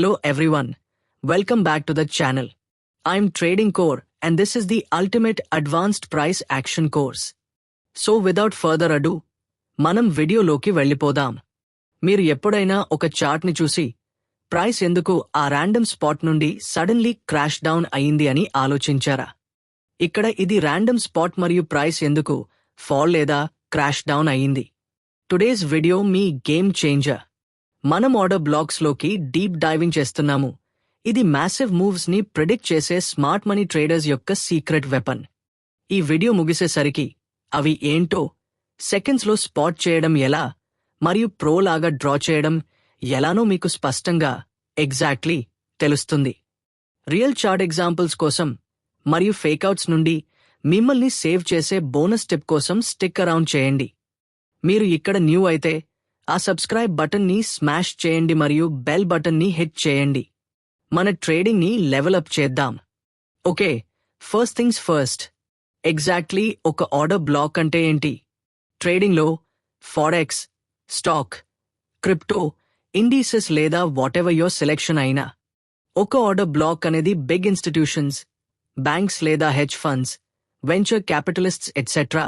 Hello everyone. Welcome back to the channel. I'm Trading Core and this is the ultimate advanced price action course. So without further ado, మనం వీడియోలోకి వెళ్ళిపోదాం. మీరు ఎప్పుడైనా ఒక చార్ట్ని చూసి price ఎందుకు ఆ ర్యాండమ్ స్పాట్ నుండి సడన్లీ క్రాష్ డౌన్ అయింది అని ఆలోచించారా? ఇక్కడ ఇది ర్యాండమ్ స్పాట్ మరియు ప్రైస్ ఎందుకు ఫాల్ లేదా క్రాష్ డౌన్ అయింది. టుడేస్ వీడియో మీ గేమ్ చేంజర్. మనం ఆర్డర్ బ్లాక్స్లోకి డీప్ డైవింగ్ చేస్తున్నాము. ఇది మ్యాసివ్ మూవ్స్ ని ప్రిడిక్ట్ చేసే స్మార్ట్ మనీ ట్రేడర్స్ యొక్క సీక్రెట్ వెపన్. ఈ వీడియో ముగిసేసరికి అవి ఏంటో, సెకండ్స్లో స్పాట్ చేయడం ఎలా మరియు ప్రో లాగా డ్రా చేయడం ఎలానో మీకు స్పష్టంగా ఎగ్జాక్ట్లీ తెలుస్తుంది. రియల్ చార్ట్ ఎగ్జాంపుల్స్ కోసం మరియు ఫేక్అవుట్స్ నుండి మిమ్మల్ని సేవ్ చేసే బోనస్ టిప్ కోసం స్టిక్ అరౌండ్ చేయండి. మీరు ఇక్కడ న్యూ అయితే ఆ సబ్స్క్రైబ్ బటన్ని స్మాష్ చేయండి మరియు బెల్ బటన్ని హిట్ చేయండి. మన ట్రేడింగ్ని లెవెల్ అప్ చేద్దాం. Okay, first things first. Exactly ఒక ఆర్డర్ బ్లాక్ అంటే ఏంటి? ట్రేడింగ్లో ఫారెక్స్, స్టాక్, క్రిప్టో, ఇండీసెస్ లేదా వాటెవర్ యోర్ సెలెక్షన్ అయినా ఒక ఆర్డర్ బ్లాక్ అనేది బిగ్ ఇన్స్టిట్యూషన్స్, బ్యాంక్స్ లేదా hedge funds, venture capitalists etcetera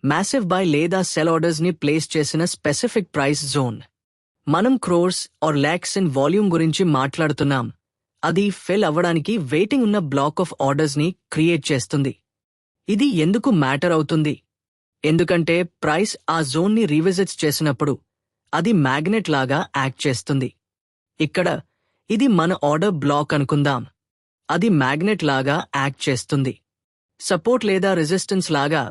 massive buy లేదా సెల్ ఆర్డర్స్ ని ప్లేస్ చేసిన స్పెసిఫిక్ ప్రైస్ జోన్. మనం crores or lakhs in volume గురించి మాట్లాడుతున్నాం. అది ఫిల్ అవ్వడానికి వెయిటింగ్ ఉన్న బ్లాక్ ఆఫ్ ఆర్డర్స్ ని క్రియేట్ చేస్తుంది. ఇది ఎందుకు మ్యాటర్ అవుతుంది? ఎందుకంటే ప్రైస్ ఆ జోన్ ని రీవిజిట్స్ చేసినప్పుడు అది మ్యాగ్నెట్ లాగా యాక్ట్ చేస్తుంది. ఇక్కడ ఇది మన ఆర్డర్ బ్లాక్ అనుకుందాం. అది మ్యాగ్నెట్ లాగా యాక్ట్ చేస్తుంది. సపోర్ట్ లేదా రెసిస్టెన్స్ లాగా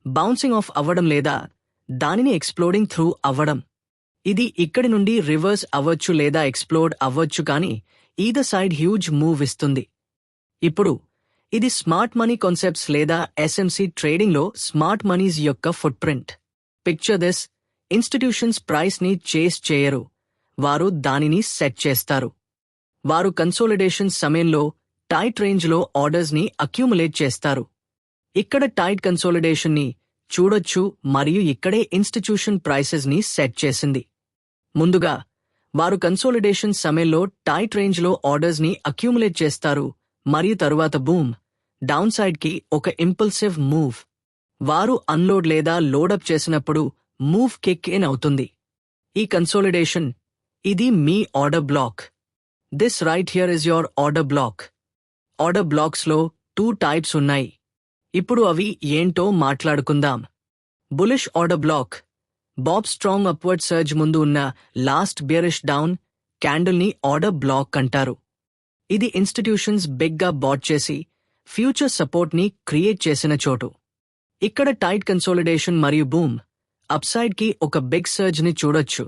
బౌన్సింగ్ ఆఫ్ అవ్వడం లేదా దానిని ఎక్స్ప్లోడింగ్ త్రూ అవ్వడం. ఇది ఇక్కడి నుండి రివర్స్ అవ్వచ్చు లేదా ఎక్స్ప్లోడ్ అవ్వచ్చు, కానీ ఈదర్ సైడ్ హ్యూజ్ మూవ్ ఇస్తుంది. ఇప్పుడు ఇది స్మార్ట్ మనీ కాన్సెప్ట్స్ లేదా ఎస్ఎంసి ట్రేడింగ్లో స్మార్ట్ మనీస్ యొక్క foot print. Picture this. Institutions price ని చేస్ చేయరు, వారు దానిని సెట్ చేస్తారు. వారు కన్సోలిడేషన్ సమయంలో టైట్ రేంజ్లో ఆర్డర్స్ ని అక్యూములేట్ చేస్తారు. ఇక్కడ టైట్ కన్సోలిడేషన్ ని చూడొచ్చు మరియు ఇక్కడే ఇన్స్టిట్యూషన్ ప్రైసెస్ ని సెట్ చేసింది. ముందుగా వారు కన్సోలిడేషన్ సమయంలో టైట్ రేంజ్లో ఆర్డర్స్ ని అక్యూములేట్ చేస్తారు మరియు తరువాత బూమ్, డౌన్ సైడ్ కి ఒక ఇంపల్సివ్ మూవ్. వారు అన్లోడ్ లేదా లోడప్ చేసినప్పుడు మూవ్ కిక్ ఇన్ అవుతుంది. ఈ కన్సోలిడేషన్, ఇది మీ order block. This right here is your order block. Order బ్లాక్స్లో 2 టైప్స్ ఉన్నాయి. ఇప్పుడు అవి ఏంటో మాట్లాడుకుందాం. Bullish order block. బాబ్ స్ట్రాంగ్ అప్వర్డ్ సర్జ్ ముందు ఉన్న లాస్ట్ బియరిష్ డౌన్ క్యాండిల్ ని ఆర్డర్ బ్లాక్ అంటారు. ఇది ఇన్స్టిట్యూషన్స్ బిగ్ గా బాట్ చేసి ఫ్యూచర్ సపోర్ట్ ని క్రియేట్ చేసిన చోటు. ఇక్కడ టైట్ కన్సోలిడేషన్ మరియు బూమ్, అప్సైడ్ కి ఒక బిగ్ సర్జ్ ని చూడొచ్చు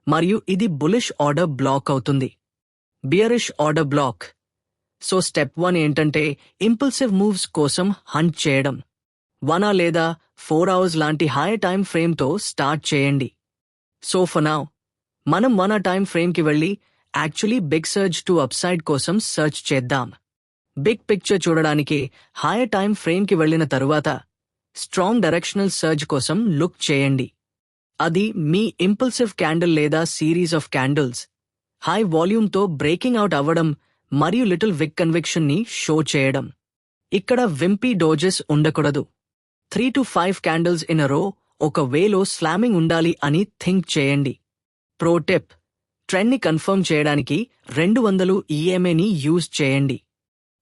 మరియు ఇది బులిష్ ఆర్డర్ బ్లాక్ అవుతుంది. బియరిష్ ఆర్డర్ బ్లాక్. సో స్టెప్ 1 ఏంటంటే ఇంపల్సివ్ మూవ్స్ కోసం హంట్ చేయడం. 1 లేదా 4 అవర్స్ లాంటి హై టైమ్ ఫ్రేమ్తో స్టార్ట్ చేయండి. సో ఫర్ నౌ మనం 1 టైమ్ ఫ్రేమ్కి వెళ్ళి actually big surge to upside కోసం సర్చ్ చేద్దాం. బిగ్ పిక్చర్ చూడడానికి హై టైమ్ ఫ్రేమ్కి వెళ్లిన తరువాత స్ట్రాంగ్ డైరెక్షనల్ సర్జ్ కోసం లుక్ చేయండి. అది మీ ఇంపల్సివ్ క్యాండిల్ లేదా సిరీస్ ఆఫ్ క్యాండిల్స్ హై వాల్యూమ్తో బ్రేకింగ్ అవుట్ అవ్వడం మరియు లిటిల్ విక్ కన్విక్షన్ ని షో చేయడం. ఇక్కడ వింపీ డోజెస్ ఉండకూడదు. 3 to 5 క్యాండిల్స్ ఇన్ అ రో ఒక వేలో స్లామింగ్ ఉండాలి అని థింక్ చేయండి. Pro tip. ట్రెండ్ ని కన్ఫర్మ్ చేయడానికి 200 EMA ని యూజ్ చేయండి.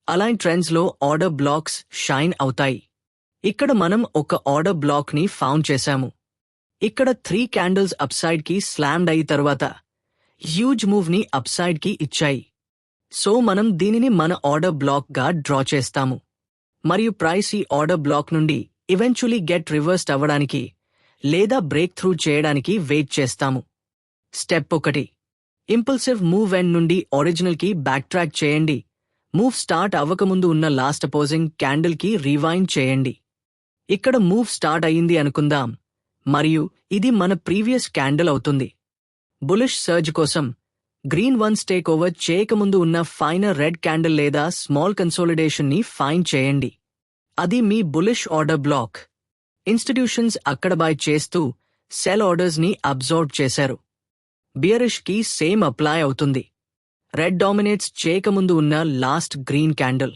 అలైన్ ట్రెండ్స్ లో ఆర్డర్ బ్లాక్స్ షైన్ అవుతాయి. ఇక్కడ మనం ఒక ఆర్డర్ బ్లాక్ ని ఫౌండ్ చేశాము. ఇక్కడ 3 క్యాండిల్స్ అప్సైడ్ కి స్లామ్డ్ అయి తరువాత హ్యూజ్ మూవ్ ని అప్సైడ్ కి ఇచ్చాయి. సో మనం దీనిని మన ఆర్డర్ బ్లాక్ గా డ్రా చేస్తాము మరియు ప్రైస్ ఈ ఆర్డర్ బ్లాక్ నుండి ఈవెంచువలీ గెట్ రివర్స్డ్ అవ్వడానికి లేదా బ్రేక్ త్రూ చేయడానికి వెయిట్ చేస్తాము. స్టెప్ 1. ఇంపల్సివ్ మూవ్ ఎండ్ నుండి ఒరిజినల్ కి బ్యాక్ ట్రాక్ చేయండి. మూవ్ స్టార్ట్ అవ్వకముందు ఉన్న లాస్ట్ అపోజింగ్ క్యాండిల్ కి రివైండ్ చేయండి. ఇక్కడ మూవ్ స్టార్ట్ అయ్యింది అనుకుందాం మరియు ఇది మన ప్రీవియస్ క్యాండిల్ అవుతుంది. బులిష్ సర్జ్ కోసం గ్రీన్ వన్స్ టేక్ ఓవర్ చేయకముందు ఉన్న ఫైనర్ రెడ్ క్యాండిల్ లేదా స్మాల్ కన్సోలిడేషన్ ని ఫైండ్ చేయండి. అది మీ బులిష్ ఆర్డర్ బ్లాక్. ఇన్స్టిట్యూషన్స్ అక్కడ బై చేస్తూ సెల్ ఆర్డర్స్ ని అబ్జార్బ్ చేశారు. బియరిష్ కి సేమ్ అప్లై అవుతుంది. రెడ్ డామినేట్స్ చేయకముందు ఉన్న లాస్ట్ గ్రీన్ క్యాండిల్.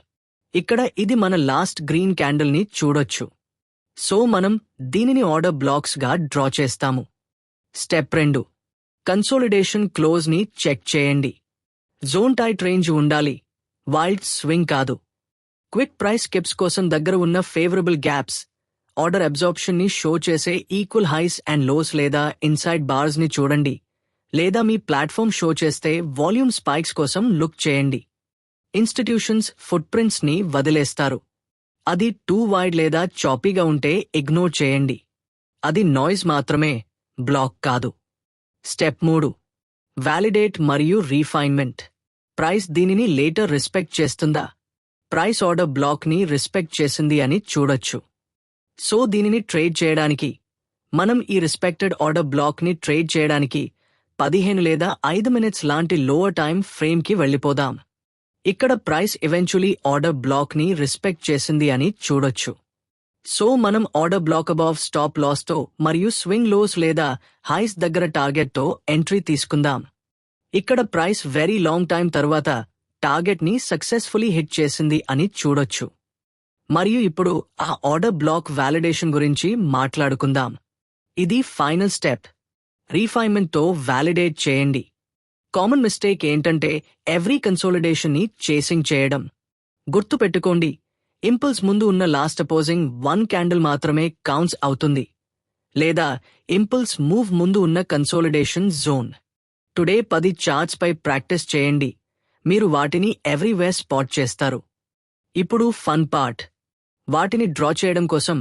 ఇక్కడ ఇది మన లాస్ట్ గ్రీన్ క్యాండిల్ ని చూడొచ్చు. సో మనం దీనిని ఆర్డర్ బ్లాక్స్ గా డ్రా చేస్తాము. స్టెప్ 2, కన్సోలిడేషన్ క్లోజ్ ని చెక్ చేయండి. జోన్ టైట్ రేంజ్ ఉండాలి, వైల్డ్ స్వింగ్ కాదు. క్విక్ ప్రైస్ కెప్స్ కోసం దగ్గర ఉన్న ఫేవరబుల్ గ్యాప్స్, ఆర్డర్ అబ్జార్ప్షన్ ని షో చేసే ఈక్వల్ హైస్ అండ్ లోస్ లేదా ఇన్సైడ్ బార్స్ ని చూడండి. లేదా మీ ప్లాట్ఫామ్ షో చేస్తే వాల్యూమ్ స్పైక్స్ కోసం లుక్ చేయండి. ఇన్స్టిట్యూషన్స్ ఫుట్ ప్రింట్స్ ని వదిలేస్తారు. అది టూ వైడ్ లేదా చాపీగా ఉంటే ఇగ్నోర్ చేయండి. అది నాయిస్ మాత్రమే, బ్లాక్ కాదు. స్టెప్ 3, వ్యాలిడేట్ మరియు రీఫైన్మెంట్. ప్రైస్ దీనిని లేటర్ రెస్పెక్ట్ చేస్తుందా? ప్రైస్ ఆర్డర్ బ్లాక్ ని రెస్పెక్ట్ చేసింది అని చూడొచ్చు. సో దీనిని ట్రేడ్ చేయడానికి మనం ఈ రెస్పెక్టెడ్ ఆర్డర్ బ్లాక్ ని ట్రేడ్ చేయడానికి 15 లేదా 5 మినిట్స్ లాంటి లోవర్ టైం ఫ్రేమ్ కి వెళ్ళిపోదాం. ఇక్కడ ప్రైస్ ఎవెన్చువలీ ఆర్డర్ బ్లాక్ ని రెస్పెక్ట్ చేసింది అని చూడొచ్చు. సో మనం order block above stop loss తో మరియు స్వింగ్ లోస్ లేదా హైస్ దగ్గర టార్గెట్ తో ఎంట్రీ తీసుకుందాం. ఇక్కడ ప్రైస్ వెరీ లాంగ్ టైం తర్వాత టార్గెట్ ని సక్సెస్ఫుల్లీ హిట్ చేసింది అని చూడొచ్చు. మరియు ఇప్పుడు ఆ ఆర్డర్ బ్లాక్ వ్యాలిడేషన్ గురించి మాట్లాడుకుందాం. ఇది ఫైనల్ స్టెప్. రీఫైన్మెంట్ తో వ్యాలిడేట్ చేయండి. కామన్ మిస్టేక్ ఏంటంటే ఎవ్రీ కన్సోలిడేషన్ ని చేసింగ్ చేయడం. గుర్తు పెట్టుకోండి, ఇంపల్స్ ముందు ఉన్న లాస్ట్ అపోజింగ్ 1 క్యాండిల్ మాత్రమే కౌంట్స్ అవుతుంది, లేదా ఇంపల్స్ మూవ్ ముందు ఉన్న కన్సోలిడేషన్ జోన్. టుడే 10 చార్ట్స్ పై ప్రాక్టీస్ చేయండి, మీరు వాటిని ఎవ్రీవేర్ స్పాట్ చేస్తారు. ఇప్పుడు ఫన్ పార్ట్. వాటిని డ్రా చేయడం కోసం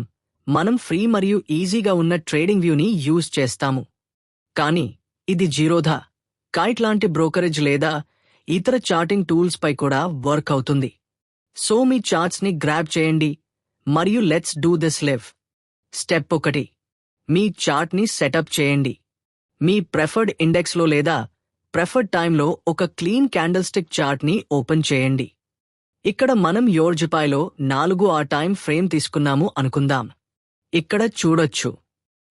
మనం ఫ్రీ మరియు ఈజీగా ఉన్న ట్రేడింగ్ వ్యూని యూజ్ చేస్తాము. కానీ ఇది జీరోధా, కైట్ లాంటి బ్రోకరేజ్ లేదా ఇతర చార్టింగ్ టూల్స్ పై కూడా వర్క్ అవుతుంది. సో మీ చార్ట్స్ ని గ్రాబ్ చేయండి మరియు let's do this live. Step 1, me chart ని సెటప్ చేయండి. మీ ప్రెఫర్డ్ ఇండెక్స్ లో లేదా ప్రెఫర్డ్ టైంలో ఒక క్లీన్ క్యాండిల్ స్టిక్ చార్ట్ ని ఓపెన్ చేయండి. ఇక్కడ మనం యోర్జుపాయ్లో 4 ఆ టైం ఫ్రేమ్ తీసుకున్నాము అనుకుందాం. ఇక్కడ చూడొచ్చు.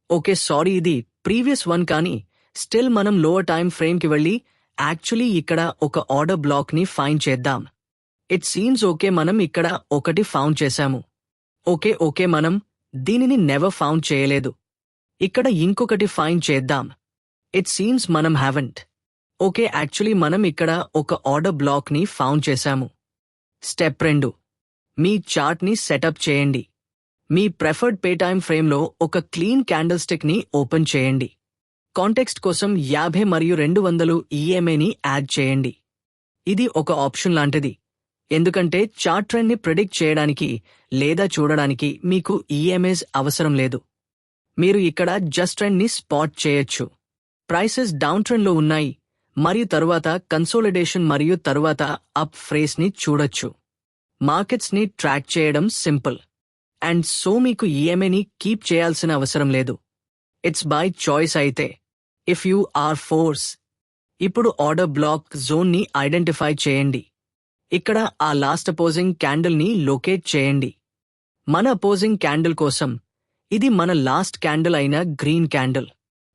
ఓకే, సారీ, ఇది ప్రీవియస్ 1 కానీ స్టిల్ మనం లోవర్ టైం ఫ్రేమ్ కి వెళ్ళి యాక్చువల్లీ ఇక్కడ ఒక ఆర్డర్ బ్లాక్ ని ఫైండ్ చేద్దాం. ఇట్ సీమ్స్ ఓకే, మనం ఇక్కడ ఒకటి ఫౌండ్ చేశాము. ఓకే మనం దీనిని నెవర్ ఫౌండ్ చేయలేదు. ఇక్కడ ఇంకొకటి ఫైండ్ చేద్దాం. ఇట్ సీమ్స్ మనం హ్యావెంట్. ఓకే, యాక్చువల్లీ మనం ఇక్కడ ఒక ఆర్డర్ బ్లాక్ ని ఫౌండ్ చేశాము. స్టెప్ 2, మీ చార్ట్ ని సెటప్ చేయండి. మీ ప్రెఫర్డ్ పే టైం ఫ్రేమ్లో ఒక క్లీన్ క్యాండిల్ స్టిక్ ని ఓపెన్ చేయండి. కాంటెక్స్ట్ కోసం 50 మరియు 200 ఈఎంఐని యాడ్ చేయండి. ఇది ఒక ఆప్షన్ లాంటిది, ఎందుకంటే చార్ట్ ట్రెండ్ ని ప్రిడిక్ట్ చేయడానికి లేదా చూడడానికి మీకు ఈఎంఐస్ అవసరం లేదు. మీరు ఇక్కడ జస్ట్ ట్రెండ్ ని స్పాట్ చేయొచ్చు. ప్రైసెస్ డౌన్ ట్రెండ్ లో ఉన్నాయి మరియు తరువాత కన్సోలిడేషన్ మరియు తరువాత అప్ ఫ్రేస్ ని చూడొచ్చు. మార్కెట్స్ ని ట్రాక్ చేయడం సింపుల్. అండ్ సో మీకు ఈఎంఐని కీప్ చేయాల్సిన అవసరం లేదు. ఇట్స్ బై చాయిస్ అయితే. If you are force. ఇప్పుడు ఆర్డర్ బ్లాక్ జోన్ ని ఐడెంటిఫై చేయండి. ఇక్కడ ఆ లాస్ట్ అపోజింగ్ క్యాండిల్ ని లొకేట్ చేయండి. మన అపోజింగ్ క్యాండిల్ కోసం ఇది మన లాస్ట్ క్యాండిల్ అయిన గ్రీన్ క్యాండిల్.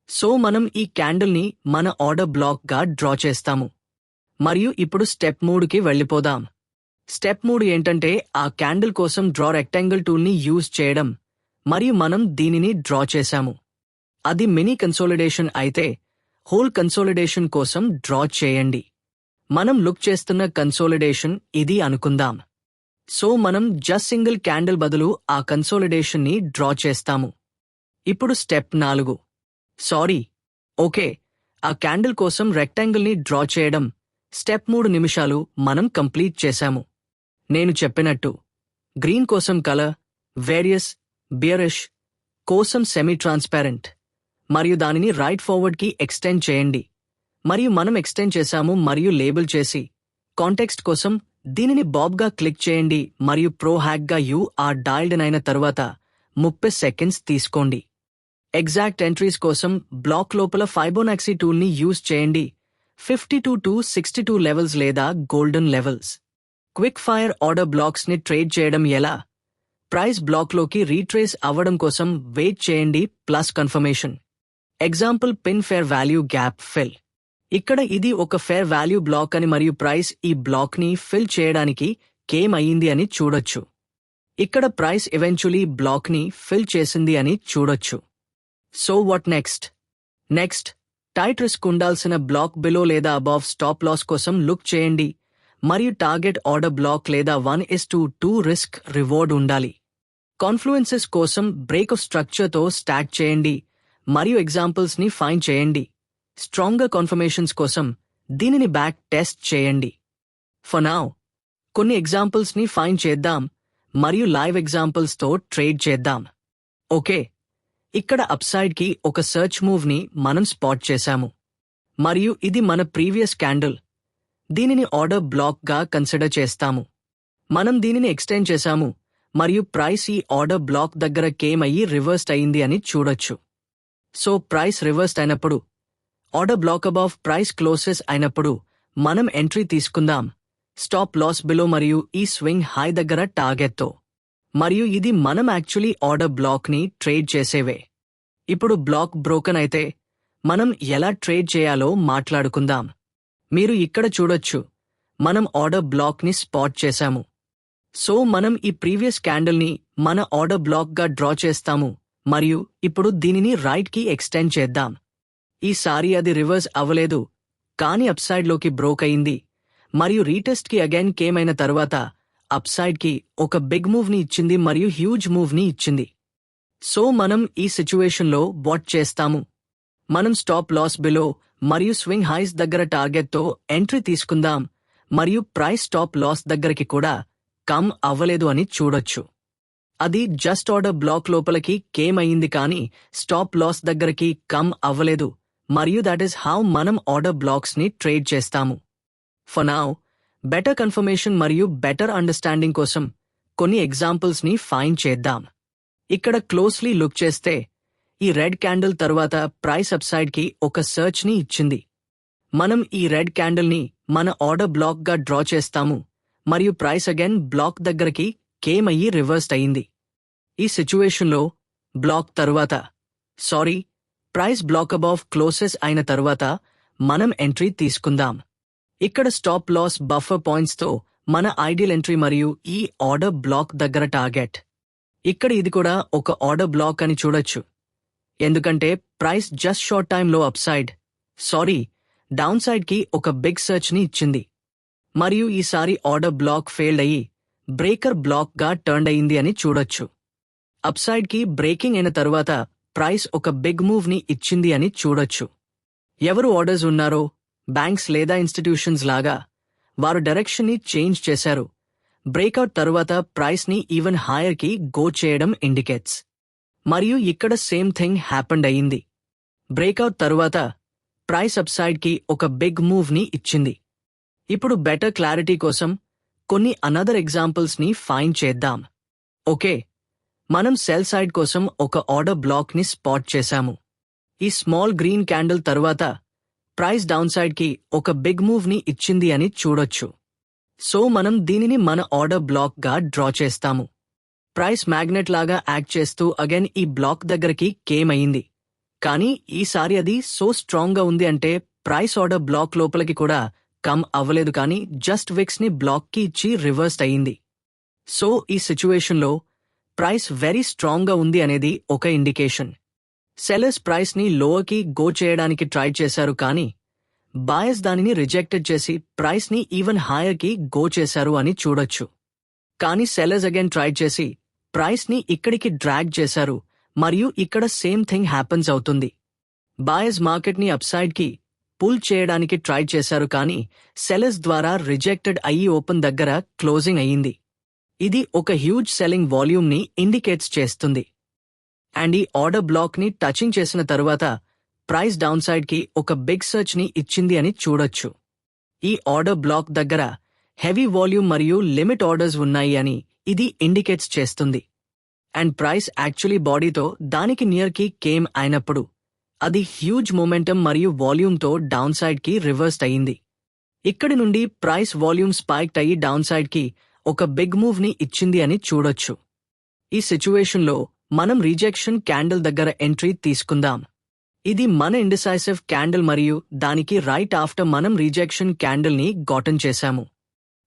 సో మనం ఈ క్యాండిల్ ని మన ఆర్డర్ బ్లాక్ గా డ్రా చేస్తాము. మరియు ఇప్పుడు స్టెప్ 3కి వెళ్ళిపోదాం. స్టెప్ 3 ఏంటంటే ఆ క్యాండిల్ కోసం డ్రా రెక్టాంగిల్ టూల్ ని యూజ్ చేయడం. మరియు మనం దీనిని డ్రా చేశాము. అది మినీ కన్సోలిడేషన్ అయితే హోల్ కన్సోలిడేషన్ కోసం డ్రా చేయండి. మనం లుక్ చేస్తున్న కన్సోలిడేషన్ ఇది అనుకుందాం. సో మనం జస్ట్ సింగిల్ క్యాండిల్ బదులు ఆ కన్సోలిడేషన్ ని డ్రా చేస్తాము. ఇప్పుడు స్టెప్ 4. సారీ, ఓకే, ఆ క్యాండిల్ కోసం రెక్టాంగిల్ ని డ్రా చేయడం స్టెప్ 3 నిమిషాలు మనం కంప్లీట్ చేశాము. నేను చెప్పినట్టు గ్రీన్ కోసం కలర్, వేరియస్, బియరిష్ కోసం సెమీ ట్రాన్స్పారెంట్ మరియు దానిని రైట్ ఫార్వర్డ్ కి ఎక్స్టెండ్ చేయండి. మరియు మనం ఎక్స్టెండ్ చేశాము మరియు లేబుల్ చేసి కాంటెక్స్ట్ కోసం దీనిని బాబ్గా క్లిక్ చేయండి మరియు ప్రో హ్యాక్గా ఆర్ డైల్డ్ అయిన తరువాత 30 సెకండ్స్ తీసుకోండి. ఎగ్జాక్ట్ ఎంట్రీస్ కోసం బ్లాక్ లోపల ఫైబోనాక్సీ టూల్ని యూజ్ చేయండి. 52 to 62 లెవెల్స్ లేదా golden levels. Quick fire order blocks ని ట్రేడ్ చేయడం ఎలా? ప్రైస్ బ్లాక్లోకి రీట్రేస్ అవ్వడం కోసం వెయిట్ చేయండి plus confirmation. Example pin fair value gap fill. ఇక్కడ ఇది ఒక ఫేర్ వాల్యూ బ్లాక్ అని మరియు ప్రైస్ ఈ బ్లాక్ ని ఫిల్ చేయడానికి కేమ్ అయ్యింది అని చూడొచ్చు. ఇక్కడ ప్రైస్ ఎవెన్చువలీ బ్లాక్ ని ఫిల్ చేసింది అని చూడొచ్చు. So what next? Next tight risk ఉండాల్సిన బ్లాక్ బిలో లేదా అబావ్ స్టాప్ లాస్ కోసం లుక్ చేయండి మరియు టార్గెట్ ఆర్డర్ బ్లాక్ లేదా 1:2 రిస్క్ రివార్డ్ ఉండాలి. కాన్ఫ్లుయెన్సెస్ కోసం బ్రేక్ ఆఫ్ స్ట్రక్చర్తో స్టాక్ చేయండి మరియు ఎగ్జాంపుల్స్ ని ఫైండ్ చేయండి. స్ట్రాంగర్ కన్ఫర్మేషన్స్ కోసం దీనిని బ్యాక్ టెస్ట్ చేయండి. ఫర్ నౌ కొన్ని ఎగ్జాంపుల్స్ ని ఫైండ్ చేద్దాం మరియు లైవ్ ఎగ్జాంపుల్స్ తో ట్రేడ్ చేద్దాం. ఓకే, ఇక్కడ అప్సైడ్ కి ఒక సర్చ్ మూవ్ ని మనం స్పాట్ చేశాము మరియు ఇది మన ప్రీవియస్ క్యాండిల్. దీనిని ఆర్డర్ బ్లాక్ గా కన్సిడర్ చేస్తాము. మనం దీనిని ఎక్స్టెండ్ చేశాము మరియు ప్రైస్ ఈ ఆర్డర్ బ్లాక్ దగ్గర కేమ్ అయ్యి రివర్స్డ్ అయింది అని చూడొచ్చు. సో ప్రైస్ రివర్స్డ్ అయినప్పుడు, ఆర్డర్ బ్లాక్ అబావ్ ప్రైస్ క్లోసెస్ అయినప్పుడు మనం ఎంట్రీ తీసుకుందాం స్టాప్ లాస్ బిలో మరియు ఈ స్వింగ్ హై దగ్గర టార్గెట్తో. మరియు ఇది మనం యాక్చువల్లీ ఆర్డర్ బ్లాక్ ని ట్రేడ్ చేసేవే. ఇప్పుడు బ్లాక్ బ్రోకెన్ అయితే మనం ఎలా ట్రేడ్ చేయాలో మాట్లాడుకుందాం. మీరు ఇక్కడ చూడొచ్చు, మనం ఆర్డర్ బ్లాక్ ని స్పాట్ చేశాము. సో మనం ఈ ప్రీవియస్ క్యాండిల్ ని మన ఆర్డర్ బ్లాక్ గా డ్రా చేస్తాము మరియు ఇప్పుడు దీనిని రైట్ కి ఎక్స్టెండ్ చేద్దాం. ఈసారి అది రివర్స్ అవ్వలేదు కానీ అప్సైడ్ లోకి బ్రోక్ అయింది మరియు రీటెస్ట్ కి అగైన్ కేమ్ అయిన తర్వాత అప్సైడ్ కి ఒక బిగ్ మూవ్ ని ఇచ్చింది మరియు హ్యూజ్ మూవ్ ని ఇచ్చింది. సో మనం ఈ సిచ్యువేషన్ లో వాట్ చేస్తాము? మనం స్టాప్ లాస్ బిలో మరియు స్వింగ్ హైస్ దగ్గర టార్గెట్ తో ఎంట్రీ తీసుకుందాం మరియు ప్రైస్ స్టాప్ లాస్ దగ్గరికి కూడా కమ్ అవ్వలేదు అని చూడొచ్చు. అది జస్ట్ ఆర్డర్ బ్లాక్ లోపలికి కేమ్ అయింది కానీ స్టాప్ లాస్ దగ్గరికి కమ్ అవ్వలేదు మరియు దట్ ఈస్ హౌ మనం ఆర్డర్ బ్లాక్స్ ని ట్రేడ్ చేస్తాము. ఫర్ నౌ బెటర్ కన్ఫర్మేషన్ మరియు బెటర్ అండర్స్టాండింగ్ కోసం కొన్ని ఎగ్జాంపుల్స్ ని ఫైండ్ చేద్దాం. ఇక్కడ క్లోజ్లీ లుక్ చేస్తే ఈ రెడ్ క్యాండిల్ తర్వాత ప్రైస్ అప్సైడ్ కి ఒక సర్చ్ ని ఇచ్చింది. మనం ఈ రెడ్ క్యాండిల్ ని మన ఆర్డర్ బ్లాక్ గా డ్రా చేస్తాము మరియు ప్రైస్ అగైన్ బ్లాక్ దగ్గరికి కేమ్ అయ్యి రివర్స్డ్ అయింది. ఈ సిచ్యువేషన్ లో బ్లాక్ తరువాత ప్రైస్ బ్లాక్ అబావ్ క్లోసెస్ అయిన తరువాత మనం ఎంట్రీ తీసుకుందాం. ఇక్కడ స్టాప్ లాస్ బఫర్ పాయింట్స్ తో మన ఐడియల్ ఎంట్రీ మరియు ఈ ఆర్డర్ బ్లాక్ దగ్గర టార్గెట్. ఇక్కడ ఇది కూడా ఒక ఆర్డర్ బ్లాక్ అని చూడొచ్చు ఎందుకంటే ప్రైస్ జస్ట్ షార్ట్ టైంలో డౌన్ సైడ్ కి ఒక బిగ్ సర్చ్ ని ఇచ్చింది మరియు ఈసారి ఆర్డర్ బ్లాక్ ఫెయిల్డ్ అయ్యి బ్రేకర్ బ్లాక్ గా టర్న్ అయింది అని చూడొచ్చు. అప్సైడ్ కి బ్రేకింగ్ అయిన తరువాత ప్రైస్ ఒక బిగ్ మూవ్ ని ఇచ్చింది అని చూడొచ్చు. ఎవరు ఆర్డర్స్ ఉన్నారో బ్యాంక్స్ లేదా ఇన్స్టిట్యూషన్స్ లాగా వారు డైరెక్షన్ ని చేంజ్ చేశారు. బ్రేక్అవుట్ తరువాత ప్రైస్ ని ఈవెన్ హైయర్ కి గో చేయడం ఇండికేట్స్. మరియు ఇక్కడ సేమ్ థింగ్ హ్యాపెండ్ అయ్యింది. బ్రేక్అవుట్ తరువాత ప్రైస్ అప్సైడ్ కి ఒక బిగ్ మూవ్ ని ఇచ్చింది. ఇప్పుడు బెటర్ క్లారిటీ కోసం కొన్ని అనదర్ ఎగ్జాంపుల్స్ ని ఫైండ్ చేద్దాం. ఓకే, మనం సెల్ సైడ్ కోసం ఒక ఆర్డర్ బ్లాక్ ని స్పాట్ చేశాము. ఈ స్మాల్ గ్రీన్ క్యాండిల్ తరువాత ప్రైస్ డౌన్ సైడ్ కి ఒక బిగ్ మూవ్ ని ఇచ్చింది అని చూడొచ్చు. సో మనం దీనిని మన ఆర్డర్ బ్లాక్ గా డ్రా చేస్తాము. ప్రైస్ మ్యాగ్నెట్ లాగా యాక్ట్ చేస్తూ అగైన్ ఈ బ్లాక్ దగ్గరికి కేమ్ అయింది కానీ ఈసారి అది సో స్ట్రాంగ్ గా ఉంది అంటే ప్రైస్ ఆర్డర్ బ్లాక్ లోపలికి కూడా కమ్ అవ్వలేదు కానీ జస్ట్ విక్స్ ని బ్లాక్ కి ఇచ్చి రివర్స్డ్ అయింది. సో ఈ సిచ్యువేషన్ లో ప్రైస్ వెరీ స్ట్రాంగ్ గా ఉంది అనేది ఒక ఇండికేషన్. సెల్లర్స్ ప్రైస్ ని లోవర్ కి గో చేయడానికి ట్రై చేశారు కానీ బాయర్స్ దానిని రిజెక్టెడ్ చేసి ప్రైస్ ని ఈవెన్ హైయర్ కి గో చేశారు అని చూడొచ్చు. కానీ సెల్లర్స్ అగైన్ ట్రై చేసి ప్రైస్ ని ఇక్కడికి డ్రాగ్ చేశారు మరియు ఇక్కడ సేమ్ థింగ్ హ్యాపెన్స్ అవుతుంది. బాయర్స్ మార్కెట్ ని అప్సైడ్ కి పుల్ చేయడానికి ట్రై చేశారు కానీ సెల్లర్స్ ద్వారా రిజెక్టెడ్ అయ్యి ఓపెన్ దగ్గర క్లోజింగ్ అయ్యింది. ఇది ఒక హ్యూజ్ సెల్లింగ్ వాల్యూమ్ ని ఇండికేట్స్ చేస్తుంది. అండ్ ఈ ఆర్డర్ బ్లాక్ ని టచింగ్ చేసిన తరువాత ప్రైస్ డౌన్ సైడ్ కి ఒక బిగ్ సర్చ్ ని ఇచ్చింది అని చూడొచ్చు. ఈ ఆర్డర్ బ్లాక్ దగ్గర హెవీ వాల్యూమ్ మరియు లిమిట్ ఆర్డర్స్ ఉన్నాయి అని ఇది ఇండికేట్స్ చేస్తుంది. అండ్ ప్రైస్ యాక్చువల్లీ బాడీతో దానికి నియర్ కి కేమ్ అయినప్పుడు అది హ్యూజ్ మొమెంటం మరియు వాల్యూమ్తో డౌన్ సైడ్ కి రివర్స్డ్ అయ్యింది. ఇక్కడి నుండి ప్రైస్ వాల్యూమ్ స్పైక్డ్ అయ్యి డౌన్ సైడ్ కి ఒక బిగ్ మూవ్ ని ఇచ్చింది అని చూడొచ్చు. ఈ సిచ్యువేషన్ లో మనం రిజెక్షన్ క్యాండిల్ దగ్గర ఎంట్రీ తీసుకుందాం. ఇది మన ఇండిసైసివ్ క్యాండిల్ మరియు దానికి రైట్ ఆఫ్టర్ మనం రిజెక్షన్ క్యాండిల్ ని గాటన్ చేశాము.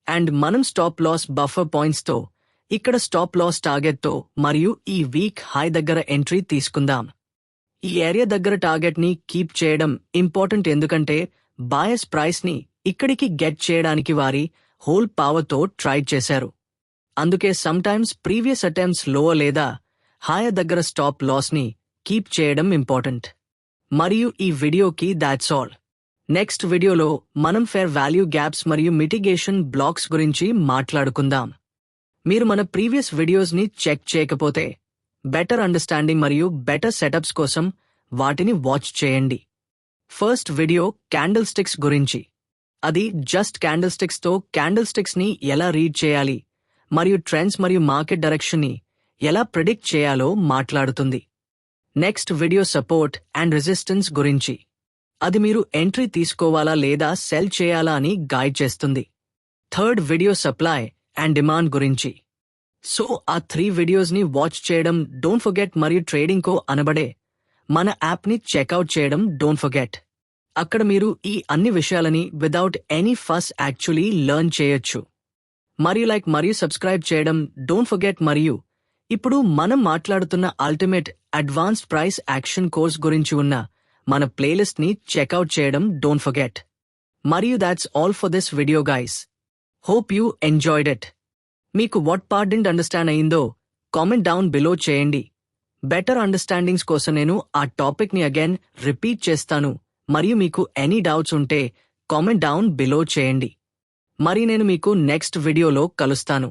అండ్ మనం స్టాప్ లాస్ బఫర్ పాయింట్స్ తో ఇక్కడ స్టాప్ లాస్ టార్గెట్ తో మరియు ఈ వీక్ హై దగ్గర ఎంట్రీ తీసుకుందాం. ఈ ఏరియా దగ్గర టార్గెట్ ని కీప్ చేయడం ఇంపార్టెంట్, ఎందుకంటే బాయస్ ప్రైస్ ని ఇక్కడికి గెట్ చేయడానికి వారి హోల్ పవర్ తో ట్రై చేశారు. అందుకే సమ్టైమ్స్ ప్రీవియస్ అటెంప్ట్స్ లో లేదా హైయర్ దగ్గర స్టాప్ లాస్ ని కీప్ చేయడం ఇంపార్టెంట్. మరియు ఈ వీడియోకి దాట్స్ ఆల్. నెక్స్ట్ వీడియోలో మనం ఫెయిర్ వాల్యూ గ్యాప్స్ మరియు మిటిగేషన్ బ్లాక్స్ గురించి మాట్లాడుకుందాం. మీరు మన ప్రీవియస్ వీడియోస్ ని చెక్ చేయకపోతే బెటర్ అండర్స్టాండింగ్ మరియు బెటర్ సెటప్స్ కోసం వాటిని వాచ్ చేయండి. ఫస్ట్ వీడియో క్యాండిల్ స్టిక్స్ గురించి. అది జస్ట్ క్యాండిల్ స్టిక్స్ తో క్యాండిల్ స్టిక్స్ ని ఎలా రీడ్ చేయాలి మరియు ట్రెండ్స్ మరియు మార్కెట్ డైరెక్షన్ ని ఎలా ప్రిడిక్ట్ చేయాలో మాట్లాడుతుంది. Next video support and resistance గురించి. అది మీరు ఎంట్రీ తీసుకోవాలా లేదా సెల్ చేయాలా అని గైడ్ చేస్తుంది. Third video supply and demand గురించి. సో ఆ 3 వీడియోస్ ని వాచ్ చేయడం డోంట్ ఫర్గెట్ మరియు ట్రేడింగ్ కో అనబడే మన యాప్ ని చెక్అవుట్ చేయడం డోంట్ ఫర్గెట్. అక్కడ మీరు ఈ అన్ని విషయాలని విదౌట్ ఎనీ ఫస్ యాక్చువల్లీ లెర్న్ చేయొచ్చు. మరియు లైక్ మరియు సబ్స్క్రైబ్ చేయడం డోంట్ ఫర్గెట్. మరియు ఇప్పుడు మనం మాట్లాడుతున్న ultimate advanced price action course గురించి ఉన్న మన ప్లేలిస్ట్ ని చెక్అవుట్ చేయడం డోంట్ ఫర్గెట్. మరియు that's all for this video guys. Hope you enjoyed it. మీకు వాట్ పార్ట్ డింట్ అండర్స్టాండ్ అయిందో కామెంట్ డౌన్ బిలో చేయండి. బెటర్ అండర్స్టాండింగ్స్ కోసం నేను ఆ టాపిక్ ని అగైన్ రిపీట్ చేస్తాను. మరియు మీకు ఎనీ డౌట్స్ ఉంటే కామెంట్ డౌన్ బిలో చేయండి. మరి నేను మీకు నెక్స్ట్ వీడియోలో కలుస్తాను.